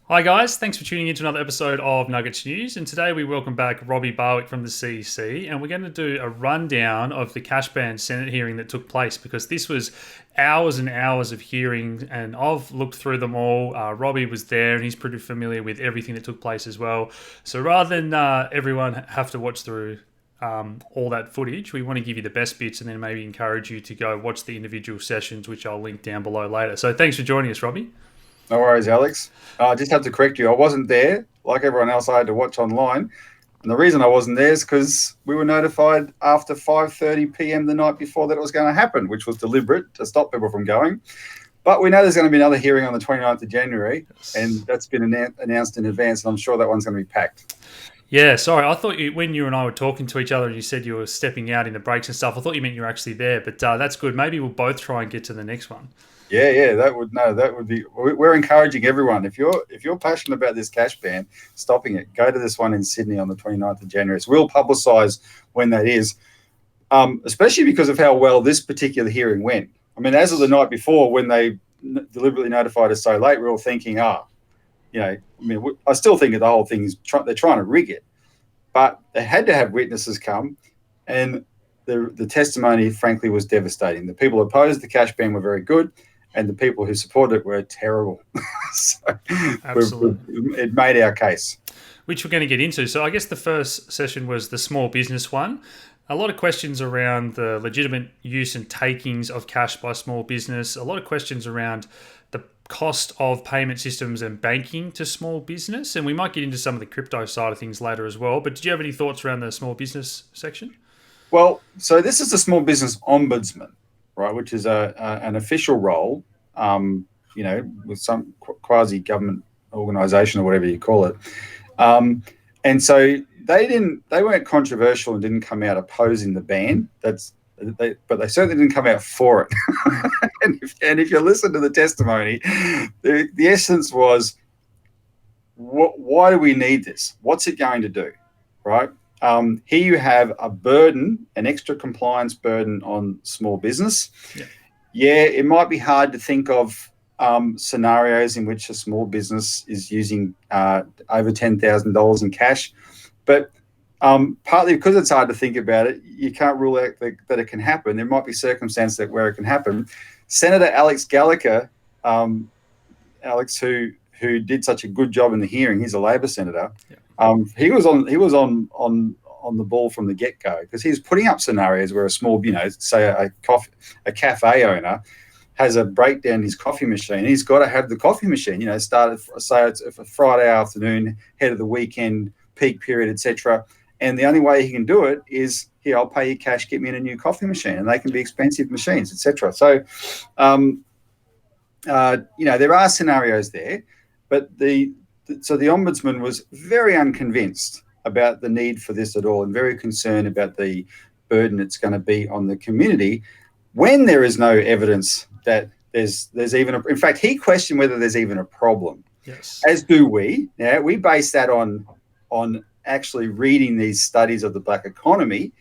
Hi guys, thanks for tuning in to another episode of Nuggets News, and today we welcome back Robbie Barwick from the CEC, and we're going to do a rundown of the cash ban Senate hearing that took place, because this was hours and hours of hearings, and I've looked through them all. Robbie was there and he's pretty familiar with everything that took place as well. So rather than everyone have to watch through all that footage, we want to give you the best bits and then maybe encourage you to go watch the individual sessions, which I'll link down below later. So thanks for joining us, Robbie. No worries, Alex. I just have to correct you. I wasn't there. Like everyone else, I had to watch online. And the reason I wasn't there is because we were notified after 5:30 p.m. the night before that it was going to happen, which was deliberate to stop people from going. But we know there's going to be another hearing on the 29th of January, and that's been announced in advance, and I'm sure that one's going to be packed. Yeah, sorry. I thought when you and I were talking to each other and you said you were stepping out in the breaks and stuff, I thought you meant you were actually there. But that's good. Maybe we'll both try and get to the next one. Yeah, that would be. We're encouraging everyone. If you're passionate about this cash ban, stopping it, go to this one in Sydney on the 29th of January. So we'll publicise when that is, especially because of how well this particular hearing went. I mean, as of the night before, when they deliberately notified us so late, we were all thinking, I still think that the whole thing is they're trying to rig it, but they had to have witnesses come, and the testimony, frankly, was devastating. The people who opposed the cash ban were very good, and the people who supported it were terrible. So Absolutely. it made our case. Which we're going to get into. So I guess the first session was the small business one. A lot of questions around the legitimate use and takings of cash by small business. A lot of questions around the cost of payment systems and banking to small business. And we might get into some of the crypto side of things later as well. But did you have any thoughts around the small business section? Well, so this is the Small Business Ombudsman, right, which is an official role, with some quasi-government organisation or whatever you call it. And so they weren't controversial and didn't come out opposing the ban. But they certainly didn't come out for it. and if you listen to the testimony, the essence was, why do we need this? What's it going to do, right? Here you have a burden, an extra compliance burden on small business. Yeah, it might be hard to think of scenarios in which a small business is using over $10,000 in cash, but partly because it's hard to think about it, you can't rule out that it can happen. There might be circumstances where it can happen. Senator Alex Gallagher, Alex, who did such a good job in the hearing, he's a Labor senator. He was on the ball from the get-go, because he was putting up scenarios where a small, say a cafe owner has a breakdown in his coffee machine. He's got to have the coffee machine, say it's a Friday afternoon, head of the weekend, peak period, etc. And the only way he can do it is, here, I'll pay you cash, get me in a new coffee machine. And they can be expensive machines, etc. So, there are scenarios there, but so the Ombudsman was very unconvinced about the need for this at all, and very concerned about the burden it's going to be on the community when there is no evidence that there's even in fact, he questioned whether there's even a problem. Yes. As do we. Yeah, we base that on actually reading these studies of the black economy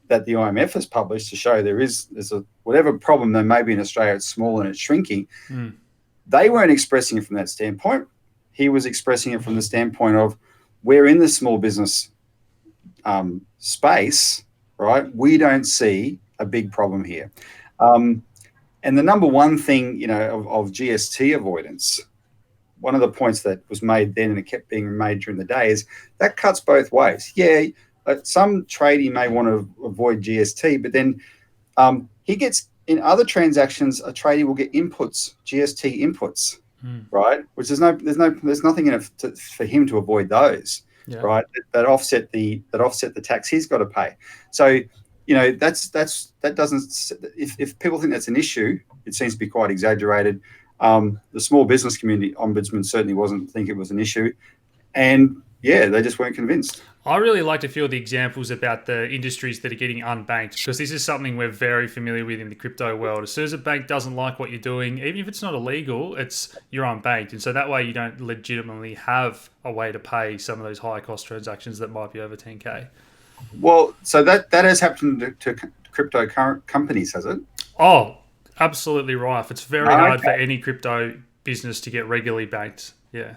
that the IMF has published to show there's a whatever problem there may be in Australia, it's small and it's shrinking. They weren't expressing it from that standpoint. He was expressing it from the standpoint of, we're in the small business space, right? We don't see a big problem here. And the number one thing, of GST avoidance, one of the points that was made then and it kept being made during the day, is that cuts both ways. Yeah, some tradie may want to avoid GST, but then he gets, in other transactions, a tradie will get inputs, GST inputs. Right, which there's nothing in it for him to avoid those, right? That offset the tax he's got to pay. So, that doesn't. If people think that's an issue, it seems to be quite exaggerated. The small business community ombudsman certainly wasn't think it was an issue, and they just weren't convinced. I really like to feel the examples about the industries that are getting unbanked, because this is something we're very familiar with in the crypto world. As soon as a bank doesn't like what you're doing, even if it's not illegal, you're unbanked. And so that way you don't legitimately have a way to pay some of those high cost transactions that might be over 10K. Well, so that has happened to crypto companies, has it? Oh, absolutely rife. It's very hard for any crypto business to get regularly banked. Yeah.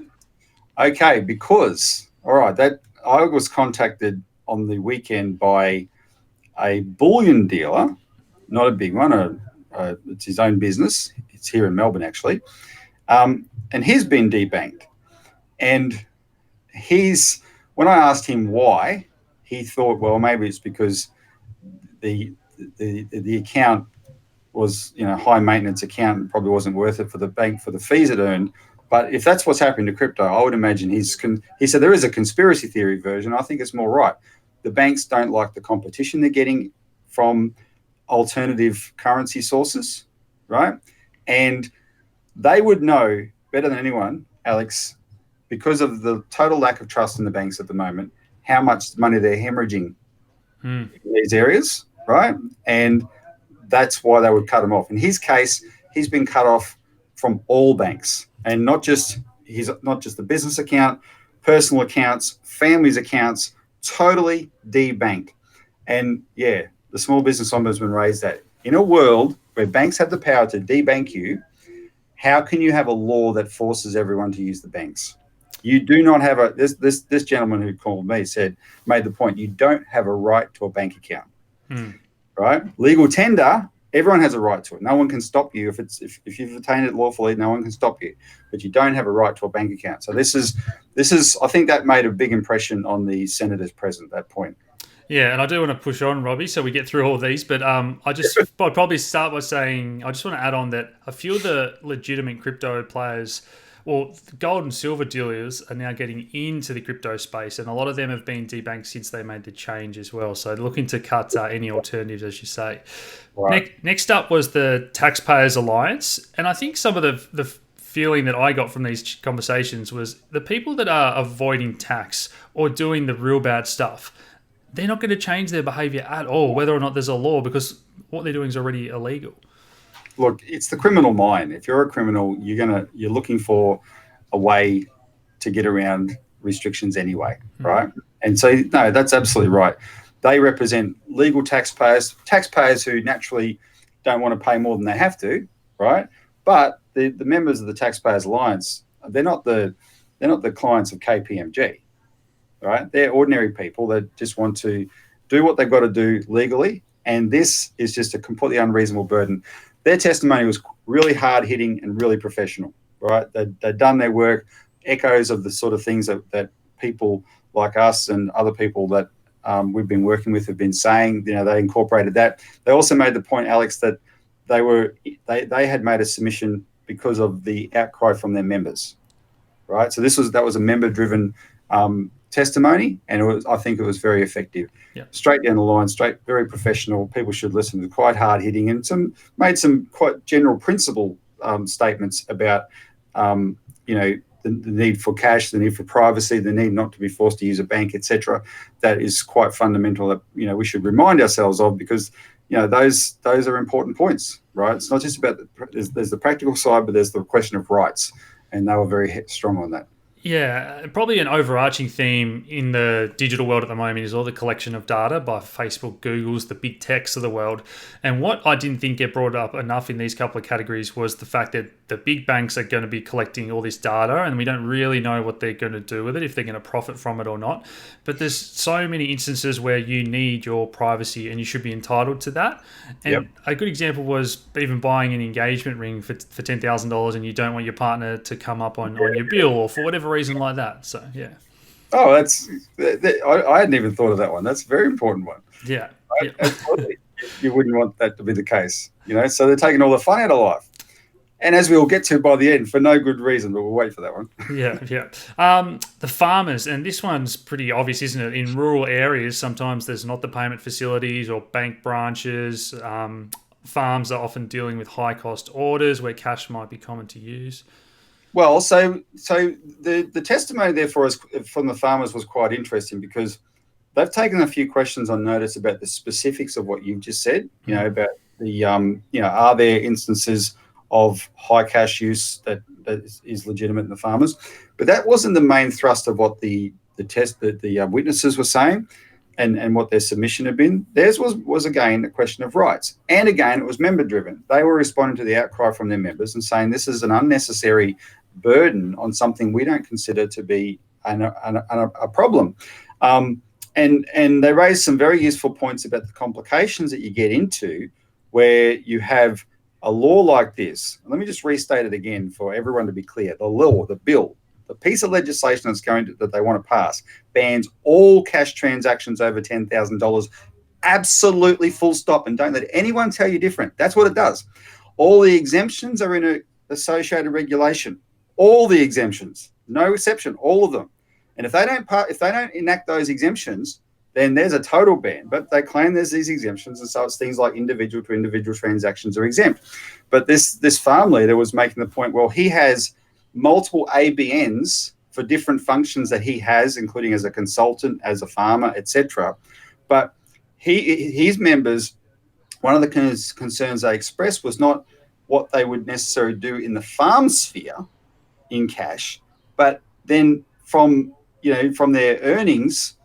Okay, because all right, that I was contacted on the weekend by a bullion dealer, not a big one. It's his own business. It's here in Melbourne, actually, and he's been debanked. And when I asked him why, he thought, well, maybe it's because the account was, high maintenance account and probably wasn't worth it for the bank for the fees it earned. But if that's what's happening to crypto, I would imagine he said there is a conspiracy theory version. I think it's more right. The banks don't like the competition they're getting from alternative currency sources, right? And they would know better than anyone, Alex, because of the total lack of trust in the banks at the moment, how much money they're hemorrhaging in these areas, right? And that's why they would cut him off. In his case, he's been cut off from all banks, and not just the business account, personal accounts, families accounts, totally debanked. And yeah, the Small Business Ombudsman raised that. In a world where banks have the power to debank you, how can you have a law that forces everyone to use the banks? You do not have this gentleman who called me made the point, you don't have a right to a bank account. Right? Legal tender, everyone has a right to it. No one can stop you if you've obtained it lawfully. No one can stop you, but you don't have a right to a bank account. So this is I think that made a big impression on the senators present at that point. Yeah, and I do want to push on, Robbie, so we get through all these. But I'd probably start by saying I just want to add on that a few of the legitimate crypto players, well, gold and silver dealers are now getting into the crypto space, and a lot of them have been debanked since they made the change as well. So looking to cut any alternatives, as you say. Right. Next up was the Taxpayers Alliance, and I think some of the feeling that I got from these conversations was the people that are avoiding tax or doing the real bad stuff, they're not going to change their behaviour at all, whether or not there's a law, because what they're doing is already illegal. Look, it's the criminal mind. If you're a criminal, you're looking for a way to get around restrictions anyway, right? And so, no, that's absolutely right. They represent legal taxpayers who naturally don't want to pay more than they have to, right? But the members of the Taxpayers Alliance, they're not the clients of KPMG, right? They're ordinary people that just want to do what they've got to do legally, and this is just a completely unreasonable burden. Their testimony was really hard-hitting and really professional, right? They'd done their work, echoes of the sort of things that people like us and other people that we've been working with have been saying. They incorporated that. They also made the point, Alex, that they had made a submission because of the outcry from their members, right? So that was a member-driven testimony, and I think it was very effective. Yeah. Straight down the line, very professional. People should listen. It was quite hard hitting, and made some quite general principle statements about the need for cash, the need for privacy, the need not to be forced to use a bank, etc. That is quite fundamental. That we should remind ourselves of, because those are important points, right? It's not just about there's the practical side, but there's the question of rights, and they were very strong on that. Yeah, probably an overarching theme in the digital world at the moment is all the collection of data by Facebook, Google's, the big techs of the world. And what I didn't think get brought up enough in these couple of categories was the fact that the big banks are going to be collecting all this data, and we don't really know what they're going to do with it, if they're going to profit from it or not. But there's so many instances where you need your privacy and you should be entitled to that. And a good example was even buying an engagement ring for $10,000 and you don't want your partner to come up on your bill, or for whatever reason like that. So yeah. Oh, I hadn't even thought of that one. That's a very important one. Yeah. Absolutely. You wouldn't want that to be the case, so they're taking all the fun out of life. And as we will get to by the end, for no good reason, but we'll wait for that one. Yeah. The farmers, and this one's pretty obvious, isn't it? In rural areas, sometimes there's not the payment facilities or bank branches. Farms are often dealing with high-cost orders where cash might be common to use. Well, so the testimony there from the farmers was quite interesting, because they've taken a few questions on notice about the specifics of what you've just said, about the, are there instances of high cash use that is legitimate in the farmers? But that wasn't the main thrust of what the witnesses were saying and what their submission had been. Theirs was again a question of rights. And again, it was member driven. They were responding to the outcry from their members and saying this is an unnecessary burden on something we don't consider to be a problem. And they raised some very useful points about the complications that you get into where you have a law like this. Let me just restate it again for everyone to be clear. The law, the bill, the piece of legislation that they want to pass bans all cash transactions over $10,000. Absolutely, full stop. And don't let anyone tell you different. That's what it does. All the exemptions are in an associated regulation. All the exemptions, no exception, all of them. And if they don't enact those exemptions, then there's a total ban. But they claim there's these exemptions, and so it's things like individual to individual transactions are exempt. But this farm leader was making the point, well, he has multiple ABNs for different functions that he has, including as a consultant, as a farmer, etc. But his members, one of the concerns they expressed was not what they would necessarily do in the farm sphere in cash, but then from their earnings,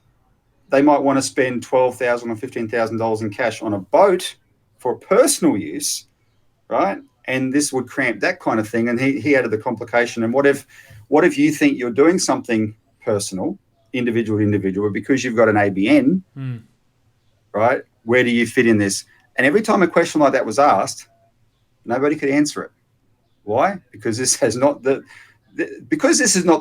they might want to spend $12,000 or $15,000 in cash on a boat for personal use, right? And this would cramp that kind of thing. And he added the complication. And what if you think you're doing something personal, individual to individual, because you've got an ABN, right? Where do you fit in this? And every time a question like that was asked, nobody could answer it. Why? Because this is not the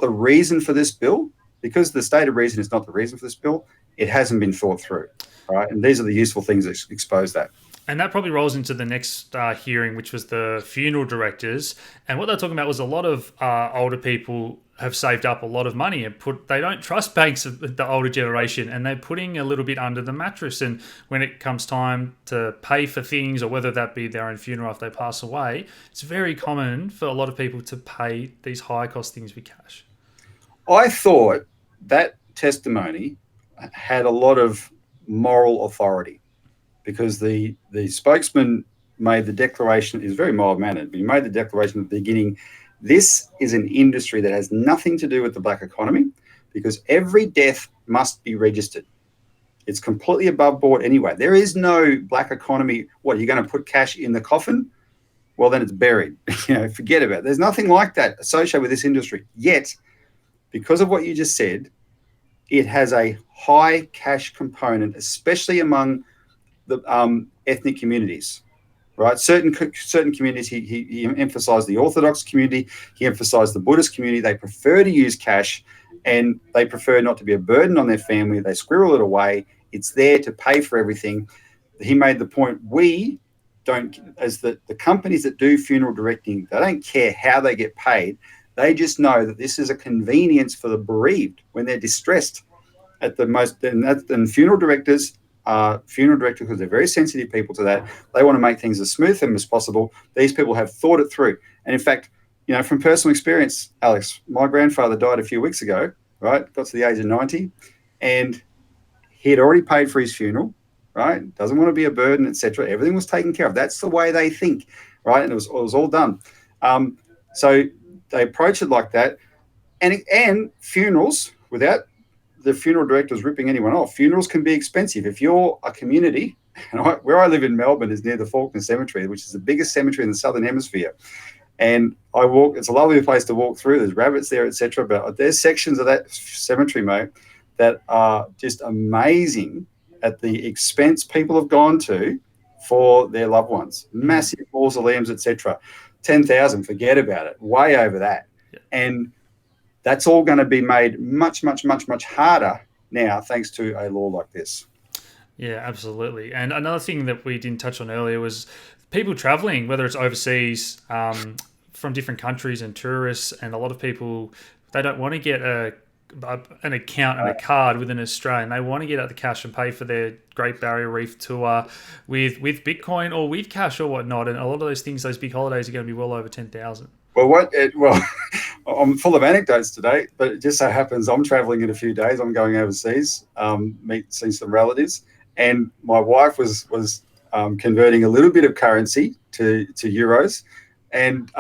reason for this bill, because the stated reason is not the reason for this bill, it hasn't been thought through, right? And these are the useful things that expose that. And that probably rolls into the next hearing, which was the funeral directors. And what they're talking about was a lot of older people have saved up a lot of money and they don't trust banks of the older generation, and they're putting a little bit under the mattress. And when it comes time to pay for things, or whether that be their own funeral if they pass away, it's very common for a lot of people to pay these high cost things with cash. I thought that testimony had a lot of moral authority, because the spokesman made the declaration, is very mild-mannered, but he made the declaration at the beginning, this is an industry that has nothing to do with the black economy, because every death must be registered. It's completely above board anyway. There is no black economy. What, you're going to put cash in the coffin? Well, then it's buried. Forget about it. There's nothing like that associated with this industry. Yet, because of what you just said, it has a high cash component, especially among the ethnic communities, right? Certain communities, he emphasized the Orthodox community, he emphasized the Buddhist community. They prefer to use cash, and they prefer not to be a burden on their family. They squirrel it away. It's there to pay for everything. He made the point, we don't, as the companies that do funeral directing, they don't care how they get paid. They just know that this is a convenience for the bereaved when they're distressed at the most. And funeral directors, because they're very sensitive people to that. They want to make things as smooth as possible. These people have thought it through. And in fact, from personal experience, Alex, my grandfather died a few weeks ago, right? Got to the age of 90, and he had already paid for his funeral, right? Doesn't want to be a burden, etc. Everything was taken care of. That's the way they think, right? And it was all done. So they approach it like that. And funerals, without the funeral directors ripping anyone off, funerals can be expensive. If you're a community, and where I live in Melbourne is near the Faulkner Cemetery, which is the biggest cemetery in the Southern Hemisphere. And I walk, it's a lovely place to walk through. There's rabbits there, etc. But there's sections of that cemetery, mate, that are just amazing at the expense people have gone to for their loved ones. Massive mausoleums, etc. 10,000, forget about it. Way over that. Yeah. And that's all going to be made much, much, much, much harder now, thanks to a law like this. Yeah, absolutely. And another thing that we didn't touch on earlier was people traveling, whether it's overseas, from different countries, and tourists. And a lot of people, they don't want to get an account and a card with an Australian. They want to get out the cash and pay for their Great Barrier Reef tour with Bitcoin or with cash or whatnot. And a lot of those things, those big holidays, are going to be well over 10,000. Well, I'm full of anecdotes today, but it just so happens I'm traveling in a few days. I'm going overseas, see some relatives, and my wife was converting a little bit of currency to euros, and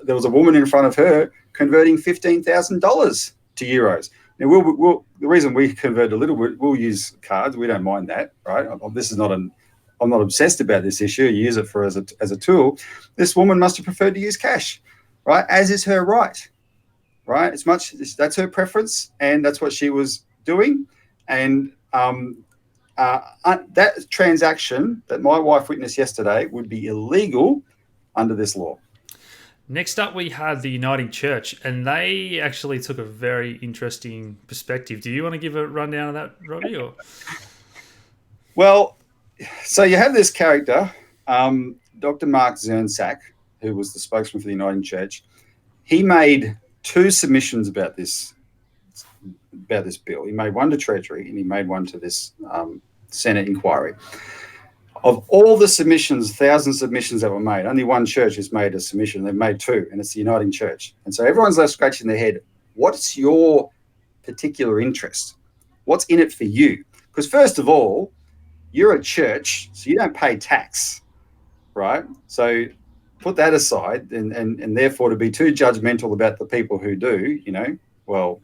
there was a woman in front of her converting $15,000 to euros. Now, the reason we convert a little bit, we'll use cards. We don't mind that, right? I'm not obsessed about this issue. You use it as a tool. This woman must have preferred to use cash, right? As is her right. right? That's her preference, and that's what she was doing. And that transaction that my wife witnessed yesterday would be illegal under this law. Next up, we had the Uniting Church, and they actually took a very interesting perspective. Do you want to give a rundown of that, Robbie? Or? Well, so you have this character, Dr. Mark Zernsak, who was the spokesman for the Uniting Church. He made 2 submissions about this bill. He made one to Treasury and he made one to this Senate inquiry. Of all the submissions, thousands of submissions that were made, only one church has made a submission. They've made 2, and it's the Uniting Church. And so everyone's left scratching their head. What's your particular interest? What's in it for you? Because first of all, you're a church, so you don't pay tax, right? So put that aside, and therefore to be too judgmental about the people who do, well,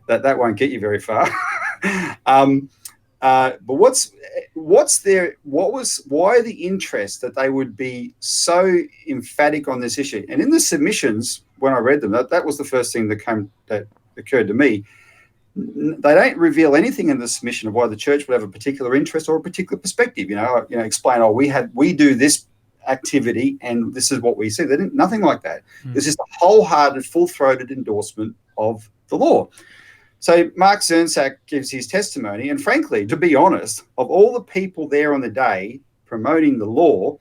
that won't get you very far. But why the interest that they would be so emphatic on this issue? And in the submissions, when I read them, that was the first thing that occurred to me. They don't reveal anything in the submission of why the church would have a particular interest or a particular perspective. Explain, we do this activity and this is what we see. They didn't, nothing like that. It's just a wholehearted, full-throated endorsement of the law. So Mark Zernsak gives his testimony, and frankly, to be honest, of all the people there on the day promoting the law,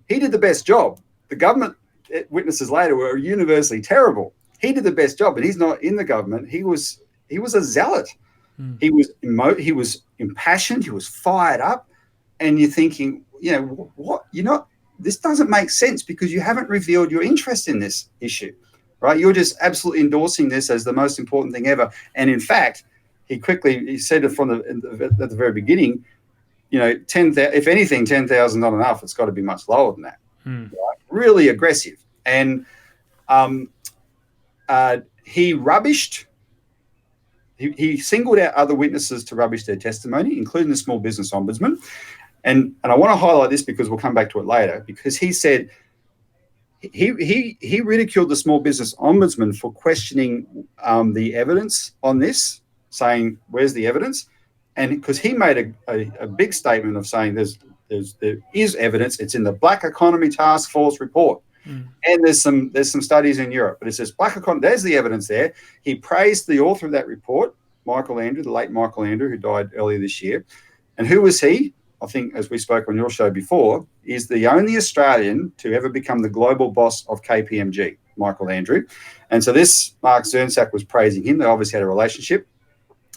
he did the best job. The government witnesses later were universally terrible. He did the best job, but he's not in the government. He was a zealot. He was impassioned. He was fired up, and you're thinking, what? This doesn't make sense because you haven't revealed your interest in this issue. Right, you're just absolutely endorsing this as the most important thing ever. And in fact, he said it at the very beginning. 10,000. If anything, 10,000 not enough. It's got to be much lower than that. Right? Really aggressive. And he rubbished. He singled out other witnesses to rubbish their testimony, including the Small Business Ombudsman. And I want to highlight this because we'll come back to it later. Because he said. He ridiculed the Small Business Ombudsman for questioning the evidence on this, saying, "Where's the evidence?" And because he made a big statement of saying there is evidence. It's in the Black Economy Task Force report, and there's some studies in Europe. But it says Black Economy. There's the evidence there. He praised the author of that report, Michael Andrew, the late Michael Andrew, who died earlier this year. And who was he? I think, as we spoke on your show before, is the only Australian to ever become the global boss of KPMG, Michael Andrew. And so this Mark Zernsak was praising him. They obviously had a relationship.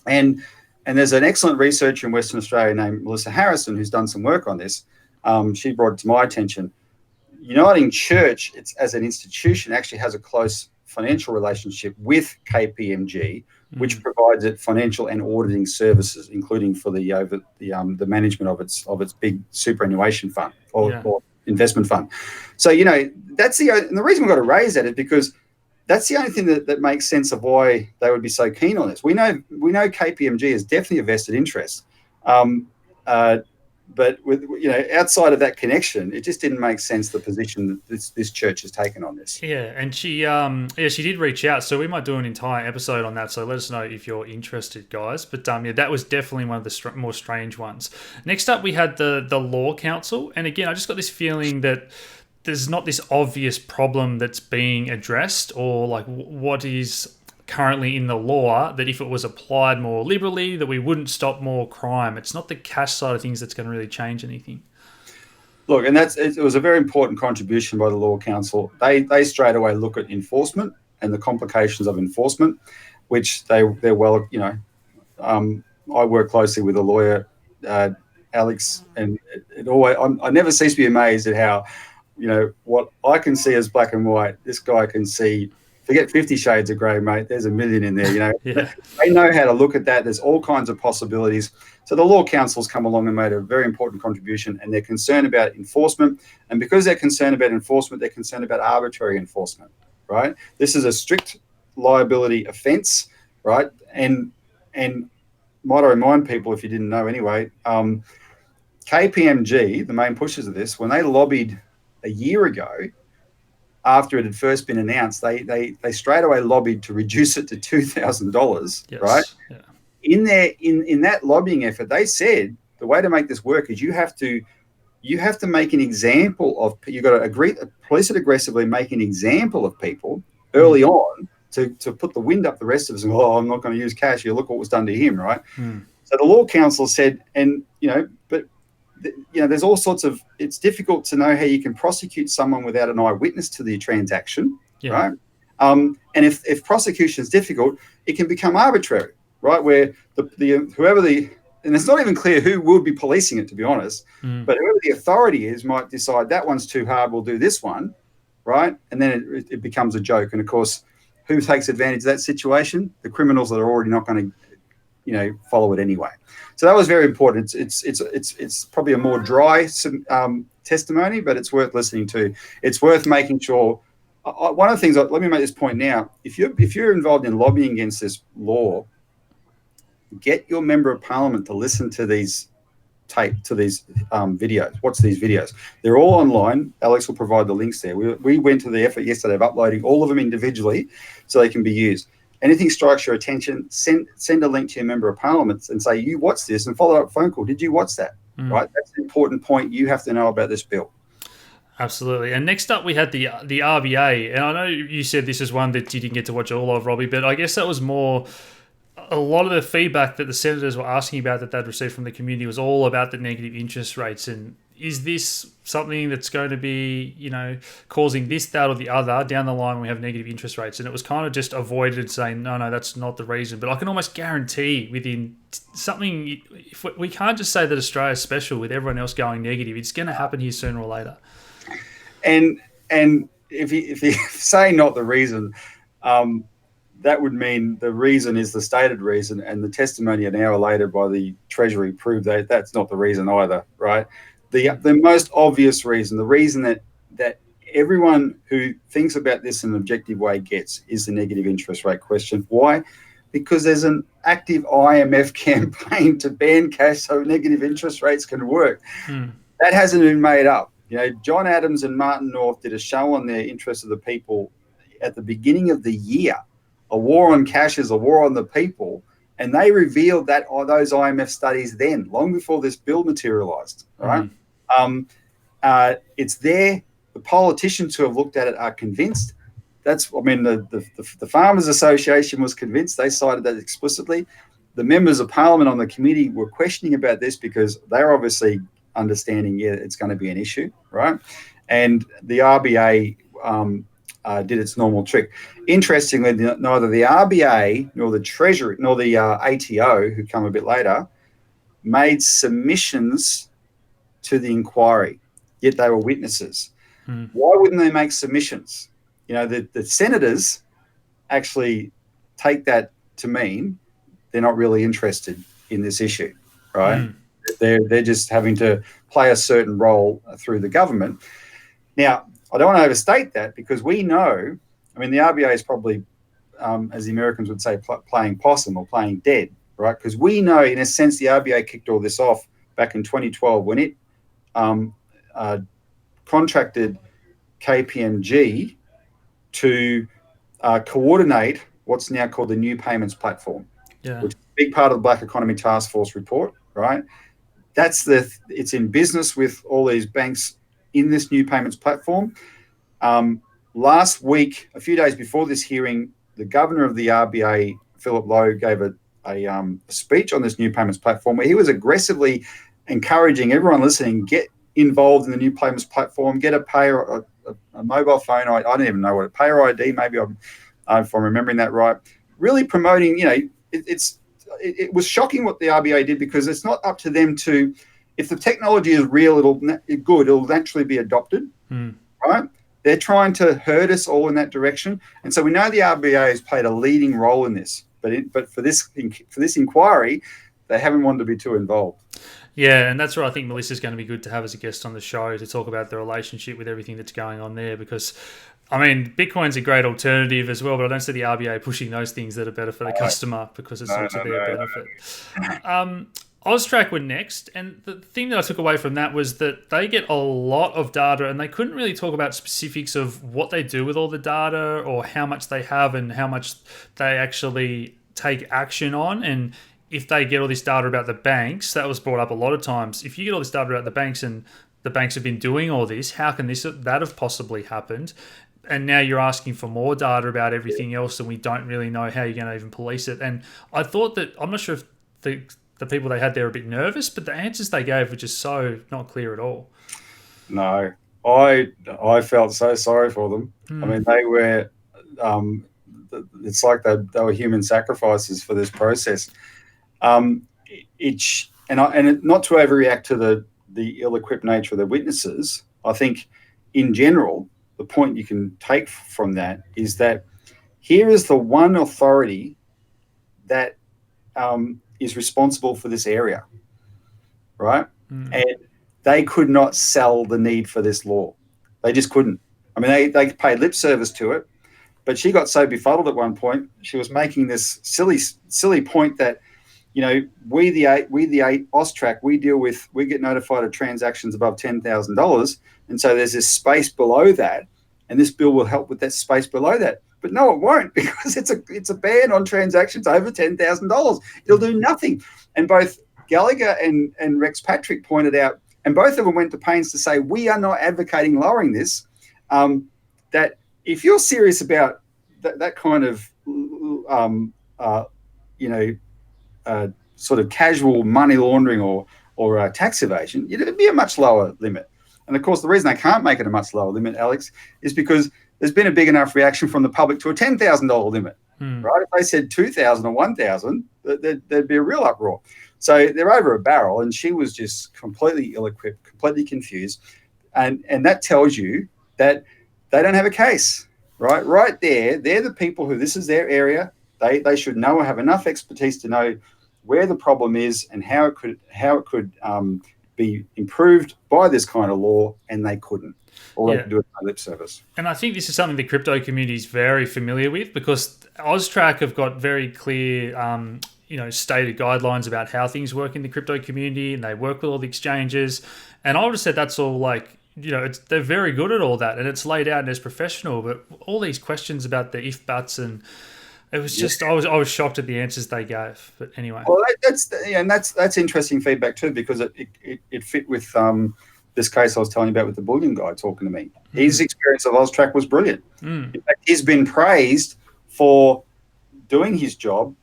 And there's an excellent researcher in Western Australia named Melissa Harrison who's done some work on this. She brought it to my attention. Uniting Church, as an institution, actually has a close financial relationship with KPMG, which provides it financial and auditing services, including for the management of its big superannuation fund or investment fund. So that's and the reason we've got to raise that is because that's the only thing that makes sense of why they would be so keen on this. We know KPMG is definitely a vested interest, but with outside of that connection, it just didn't make sense the position that this church has taken on this. Yeah, and she did reach out, so we might do an entire episode on that. So let us know if you're interested, guys. But that was definitely one of the more strange ones. Next up, we had the Law Council, and again, I just got this feeling that there's not this obvious problem that's being addressed, or like what is currently in the law that if it was applied more liberally, that we wouldn't stop more crime. It's not the cash side of things that's going to really change anything. Look, and it was a very important contribution by the Law Council. They straight away look at enforcement and the complications of enforcement, which they're well, I work closely with a lawyer, Alex, and I never cease to be amazed at how, what I can see as black and white, this guy can see. Forget 50 Shades of Grey, mate. There's a million in there, Yeah. They know how to look at that. There's all kinds of possibilities. So the Law Council's come along and made a very important contribution, and they're concerned about enforcement. And because they're concerned about enforcement, they're concerned about arbitrary enforcement, right? This is a strict liability offence, right? And might I remind people, if you didn't know anyway, KPMG, the main pushers of this, when they lobbied a year ago, after it had first been announced, they straight away lobbied to reduce it to $2,000, Yes. right? Yeah. In that lobbying effort, they said the way to make this work is you have to make an example of, you've got to agree, police it aggressively, make an example of people early on to put the wind up the rest of us. And, I'm not going to use cash. You look what was done to him, right? So the Law Council said, but there's all sorts of, it's difficult to know how you can prosecute someone without an eyewitness to the transaction, right? And if prosecution is difficult, it can become arbitrary, right? Where and it's not even clear who will be policing it, to be honest, but whoever the authority is might decide that one's too hard, we'll do this one, right? And then it becomes a joke. And of course, who takes advantage of that situation? The criminals that are already not going to follow it anyway. So that was very important. It's probably a more dry testimony, but it's worth listening to. It's worth making sure. One of the things, let me make this point now. If you're involved in lobbying against this law, get your member of parliament to listen to these videos. Watch these videos. They're all online. Alex will provide the links there. We went to the effort yesterday of uploading all of them individually so they can be used. Anything strikes your attention, send a link to your member of parliament and say, you watched this, and follow up a phone call. Did you watch that? Right? That's an important point you have to know about this bill. Absolutely. And next up, we had the RBA. And I know you said this is one that you didn't get to watch all of, Robbie, but I guess that was more, a lot of the feedback that the senators were asking about that they'd received from the community was all about the negative interest rates. And is this something that's going to be, causing this, that, or the other down the line when we have negative interest rates? And it was kind of just avoided saying, no, that's not the reason. But I can almost guarantee within something, if we can't just say that Australia's special with everyone else going negative. It's going to happen here sooner or later. And if you say not the reason, that would mean the reason is the stated reason, and the testimony an hour later by the Treasury proved that that's not the reason either, right? The most obvious reason, the reason that everyone who thinks about this in an objective way gets, is the negative interest rate question. Why? Because there's an active IMF campaign to ban cash so negative interest rates can work. That hasn't been made up. John Adams and Martin North did a show on their Interest of the People at the beginning of the year. A war on cash is a war on the people. And they revealed that those IMF studies then, long before this bill materialized, right? It's there. The politicians who have looked at it are convinced. The Farmers Association was convinced. They cited that explicitly. The members of parliament on the committee were questioning about this because they're obviously understanding, it's going to be an issue, right? And the RBA did its normal trick. Interestingly, neither the RBA nor the Treasury nor the ATO, who come a bit later, made submissions to the inquiry, yet they were witnesses. Why wouldn't they make submissions? The senators actually take that to mean they're not really interested in this issue, right? They're just having to play a certain role through the government. Now, I don't want to overstate that, because we know, the RBA is probably, as the Americans would say, playing possum or playing dead, right? Because we know, in a sense, the RBA kicked all this off back in 2012 when it contracted KPMG to coordinate what's now called the New Payments Platform, which is a big part of the Black Economy Task Force report, right? It's in business with all these banks in this New Payments Platform. Last week, a few days before this hearing, the governor of the RBA, Philip Lowe, gave a speech on this New Payments Platform where he was aggressively encouraging everyone listening, get involved in the New Payments Platform, get a mobile phone. I don't even know what a payer ID, maybe if I'm remembering that right. Really promoting, it was shocking what the RBA did, because it's not up to them to, if the technology is real, it'll naturally be adopted, right? They're trying to herd us all in that direction. And so we know the RBA has played a leading role in this, but for this inquiry, they haven't wanted to be too involved. Yeah, and that's where I think Melissa's going to be good to have as a guest on the show to talk about the relationship with everything that's going on there, because Bitcoin's a great alternative as well, but I don't see the RBA pushing those things that are better for the customer, because it's not to their benefit. AUSTRAC were next, and the thing that I took away from that was that they get a lot of data, and they couldn't really talk about specifics of what they do with all the data or how much they have and how much they actually take action on. And if they get all this data about the banks, that was brought up a lot of times. If you get all this data about the banks and the banks have been doing all this, how can that have possibly happened? And now you're asking for more data about everything else, and we don't really know how you're going to even police it. And I thought that, I'm not sure if the people they had there were a bit nervous, but the answers they gave were just so not clear at all. No, I felt so sorry for them. I mean, they were. It's like they were human sacrifices for this process. Not to overreact to the ill-equipped nature of the witnesses. I think, in general, the point you can take from that is that here is the one authority that is responsible for this area, right? And they could not sell the need for this law. They just couldn't. I mean, they paid lip service to it, but she got so befuddled at one point, she was making this silly point that, you know, we the AUSTRAC, we get notified of transactions above $10,000, and so there's this space below that, and this bill will help with that space below that. But no, it won't, because it's a ban on transactions over $10,000. It'll do nothing. And both Gallagher and Rex Patrick pointed out, and both of them went to pains to say, we are not advocating lowering this, that if you're serious about that kind of, sort of casual money laundering or tax evasion, it'd be a much lower limit. And of course, the reason they can't make it a much lower limit, Alex, is because there's been a big enough reaction from the public to a $10,000 limit, right? If they said 2,000 or 1,000, there'd be a real uproar. So they're over a barrel, and she was just completely ill-equipped, completely confused. And that tells you that they don't have a case, right? Right there, they're the people who, this is their area. They should know or have enough expertise to know where the problem is and how it could be improved by this kind of law, and they couldn't. All they could do is lip service. And I think this is something the crypto community is very familiar with, because AUSTRAC have got very clear, stated guidelines about how things work in the crypto community, and they work with all the exchanges. And I would have said that's all they're very good at all that, and it's laid out and it's professional. But all these questions about the if buts, and it was just I was shocked at the answers they gave. But anyway, well, that's interesting feedback too, because it fit with this case I was telling you about with the bullion guy talking to me. His experience of AUSTRAC was brilliant. In fact, he's been praised for doing his job,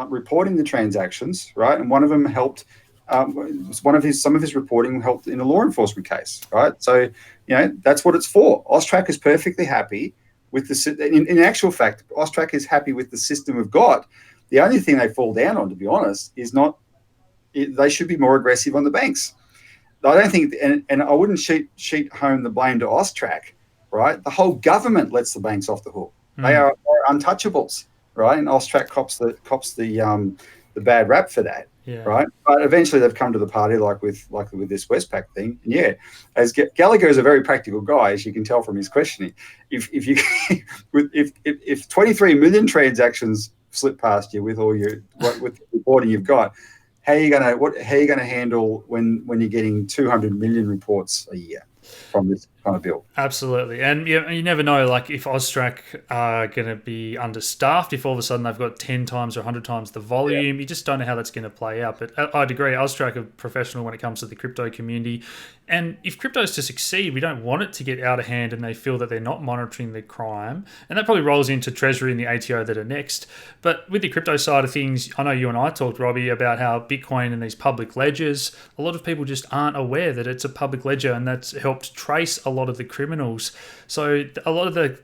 reporting the transactions, right? And one of them helped. Some of his reporting helped in a law enforcement case, right? So, that's what it's for. AUSTRAC is perfectly happy with the. In actual fact, AUSTRAC is happy with the system we've got. The only thing they fall down on, to be honest, is they should be more aggressive on the banks. I don't think, and I wouldn't sheet home the blame to AUSTRAC, right? The whole government lets the banks off the hook. They are untouchables, right? And AUSTRAC cops the bad rap for that. Yeah. Right, but eventually they've come to the party, like with this Westpac thing. And as Gallagher is a very practical guy, as you can tell from his questioning. If 23 million transactions slip past you with with the reporting you've got, how are you gonna handle when you're getting 200 million reports a year from this kind of bill? Absolutely. And you never know, like, if AUSTRAC are going to be understaffed, if all of a sudden they've got 10 times or 100 times the volume, you just don't know how that's going to play out. But I'd agree, AUSTRAC are professional when it comes to the crypto community. And if crypto is to succeed, we don't want it to get out of hand and they feel that they're not monitoring the crime. And that probably rolls into Treasury and the ATO that are next. But with the crypto side of things, I know you and I talked, Robbie, about how Bitcoin and these public ledgers, a lot of people just aren't aware that it's a public ledger, and that's helped trace a lot of the criminals. So a lot of the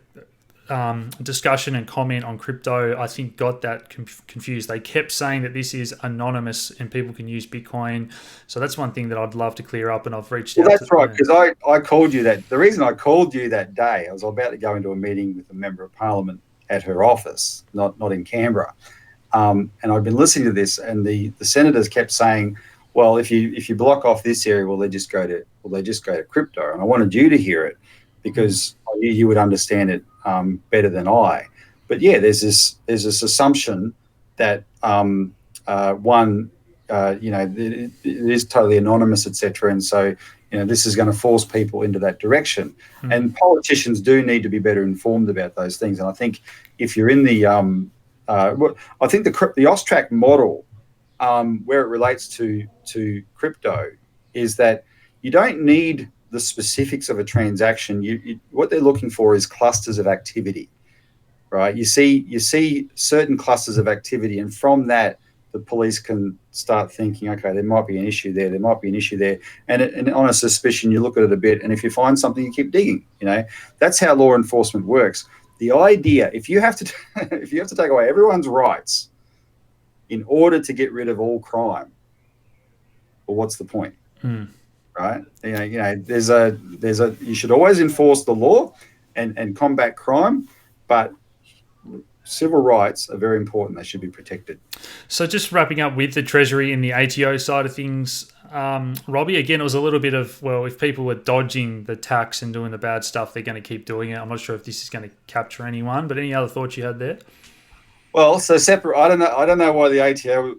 discussion and comment on crypto, I think, got that confused. They kept saying that this is anonymous and people can use Bitcoin. So that's one thing that I'd love to clear up, and I've reached out. That's right, because I called you that. The reason I called you that day, I was about to go into a meeting with a member of Parliament at her office, not in Canberra, and I'd been listening to this, and the senators kept saying, well, if you block off this area, will they just go to crypto? And I wanted you to hear it, because I knew you would understand it better than I. But there's this assumption that one, it is totally anonymous, etc. And so, this is going to force people into that direction. And politicians do need to be better informed about those things. And I think if you're in the, I think the AUSTRAC model, where it relates to crypto, is that you don't need the specifics of a transaction. What they're looking for is clusters of activity, right? You see certain clusters of activity, and from that, the police can start thinking, okay, there might be an issue there. There might be an issue there, and on a suspicion, you look at it a bit, and if you find something, you keep digging. That's how law enforcement works. The idea, if you have to take away everyone's rights in order to get rid of all crime, well, what's the point? Right? You should always enforce the law and combat crime, but civil rights are very important. They should be protected. So just wrapping up with the Treasury and the ATO side of things, Robbie, again, it was a little bit of, well, if people were dodging the tax and doing the bad stuff, they're going to keep doing it. I'm not sure if this is going to capture anyone, but any other thoughts you had there? Well, so separate. I don't know why the ATO.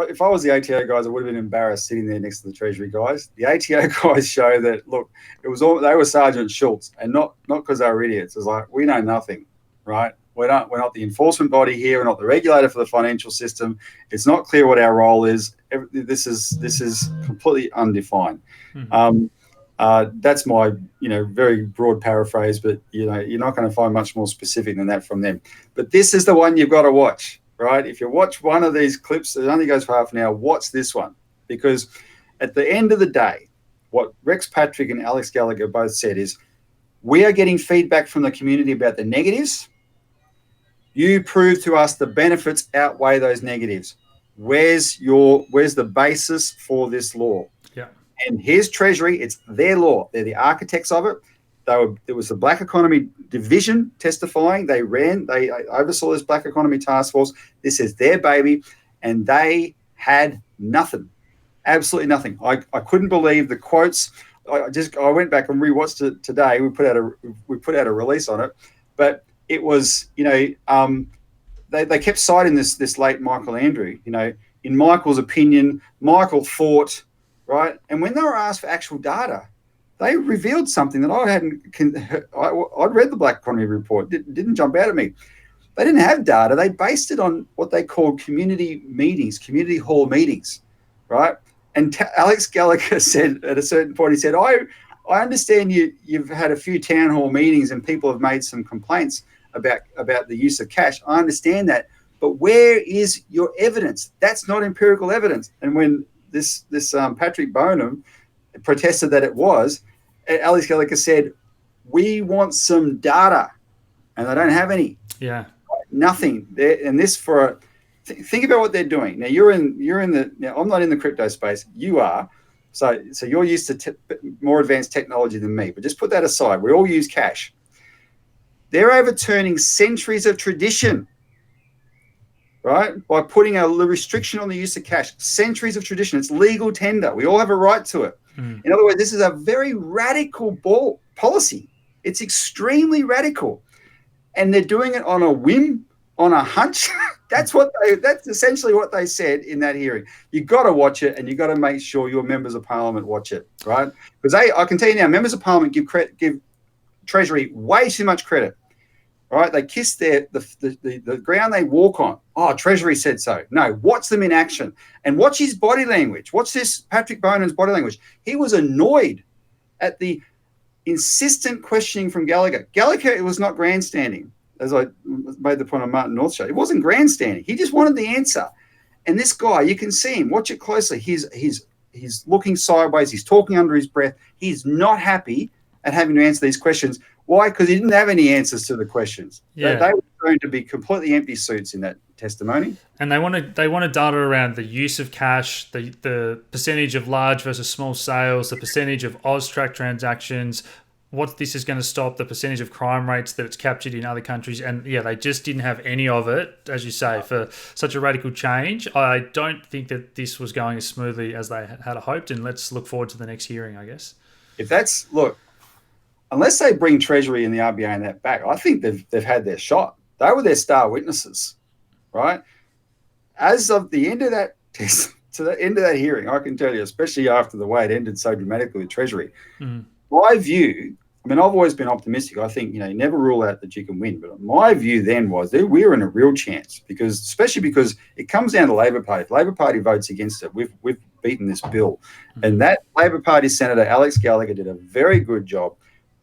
If I was the ATO guys, I would have been embarrassed sitting there next to the Treasury guys. The ATO guys show that, look, they were Sergeant Schultz, and not because they were idiots. It's like, we know nothing, right? We're not the enforcement body here. We're not the regulator for the financial system. It's not clear what our role is. This is completely undefined. That's my very broad paraphrase, but you're not going to find much more specific than that from them. But this is the one you've got to watch, right? If you watch one of these clips, it only goes for half an hour. Watch this one, because at the end of the day, what Rex Patrick and Alex Gallagher both said is, we are getting feedback from the community about the negatives. You prove to us the benefits outweigh those negatives. Where's the basis for this law? Yeah. And here's Treasury. It's their law. They're the architects of it. It was the Black Economy Division testifying. They oversaw this Black Economy Task Force. This is their baby, and they had nothing, absolutely nothing. I couldn't believe the quotes. I went back and rewatched it today. We put out a release on it, but it was, they kept citing this late Michael Andrew. In Michael's opinion, Michael thought, right? And when they were asked for actual data, they revealed something that I'd read the Black Economy report. Didn't jump out at me. They didn't have data. They based it on what they called community meetings, community hall meetings, right? And Alex Gallagher said at a certain point, he said, I understand you've had a few town hall meetings and people have made some complaints about the use of cash. I understand that, but where is your evidence? That's not empirical evidence. And when this Patrick Bonham protested that it was, Alex Gallagher said, we want some data, and they don't have any. Yeah, nothing. And this think about what they're doing. Now now I'm not in the crypto space. You are. So you're used to more advanced technology than me, but just put that aside. We all use cash. They're overturning centuries of tradition, right? By putting a restriction on the use of cash. Centuries of tradition. It's legal tender. We all have a right to it. In other words, this is a very radical policy. It's extremely radical. And they're doing it on a whim, on a hunch. That's essentially what they said in that hearing. You've got to watch it, and you've got to make sure your members of parliament watch it, right? Because I can tell you now, members of parliament give Treasury way too much credit. All right, they kiss the ground they walk on. Oh, Treasury said so. No, watch them in action and watch his body language. Watch this Patrick Bonham's body language. He was annoyed at the insistent questioning from Gallagher. Gallagher was not grandstanding, as I made the point on Martin North show. It wasn't grandstanding. He just wanted the answer. And this guy, you can see him. Watch it closely. He's looking sideways. He's talking under his breath. He's not happy at having to answer these questions. Why? Because he didn't have any answers to the questions. Yeah. They were going to be completely empty suits in that testimony. And they wanted data around the use of cash, the percentage of large versus small sales, the percentage of AUSTRAC transactions, what this is going to stop, the percentage of crime rates that it's captured in other countries. And yeah, they just didn't have any of it, as you say, for such a radical change. I don't think that this was going as smoothly as they had hoped. And let's look forward to the next hearing, I guess. Unless they bring Treasury and the RBA and that back, I think they've had their shot. They were their star witnesses, right? As of the end of that to the end of that hearing, I can tell you, especially after the way it ended so dramatically with Treasury, Mm. my view, I mean, I've always been optimistic. I think, you know, you never rule out that you can win. But my view then was that we were in a real chance especially because it comes down to Labor Party. If Labor Party votes against it, we've beaten this bill. Mm. And that Labor Party Senator, Alex Gallagher, did a very good job.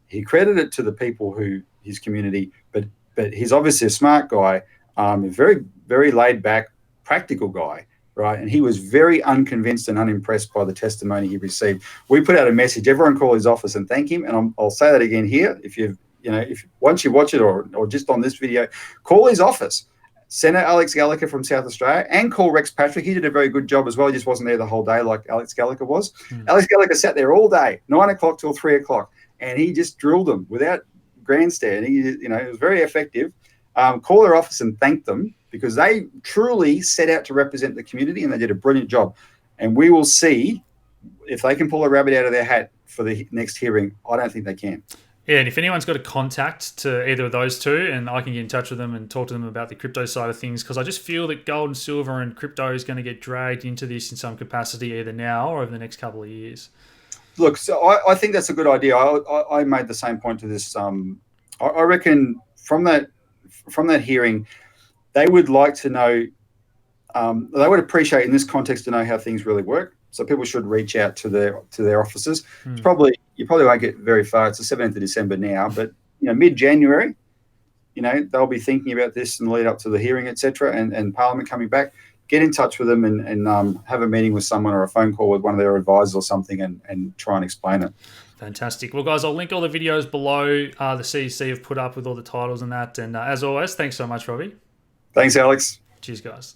He credited it to the people his community, but he's obviously a smart guy, a very, very laid back, practical guy, right? And he was very unconvinced and unimpressed by the testimony he received. We put out a message, everyone call his office and thank him. And I'll say that again here. If once you watch it or just on this video, call his office. Senator Alex Gallagher from South Australia, and call Rex Patrick. He did a very good job as well. He just wasn't there the whole day like Alex Gallagher was. Alex Gallagher sat there all day, 9 o'clock till 3 o'clock, and he just drilled them without grandstand. It was very effective. Call their office and thank them because they truly set out to represent the community and they did a brilliant job. And we will see if they can pull a rabbit out of their hat for the next hearing. I don't think they can. Yeah, and if anyone's got a contact to either of those two, and I can get in touch with them and talk to them about the crypto side of things, because I just feel that gold and silver and crypto is going to get dragged into this in some capacity either now or over the next couple of years. Look, so I think that's a good idea. I made the same point to this. I reckon from that hearing, they would like to know, they would appreciate in this context to know how things really work. So people should reach out to their offices. It's you probably won't get very far. It's the 17th of December now, but mid-January, they'll be thinking about this and lead up to the hearing, etc., and Parliament coming back. Get in touch with them and have a meeting with someone or a phone call with one of their advisors or something and try and explain it. Fantastic. Well, guys, I'll link all the videos below the CEC have put up with all the titles and that. And as always, thanks so much, Robbie. Thanks, Alex. Cheers, guys.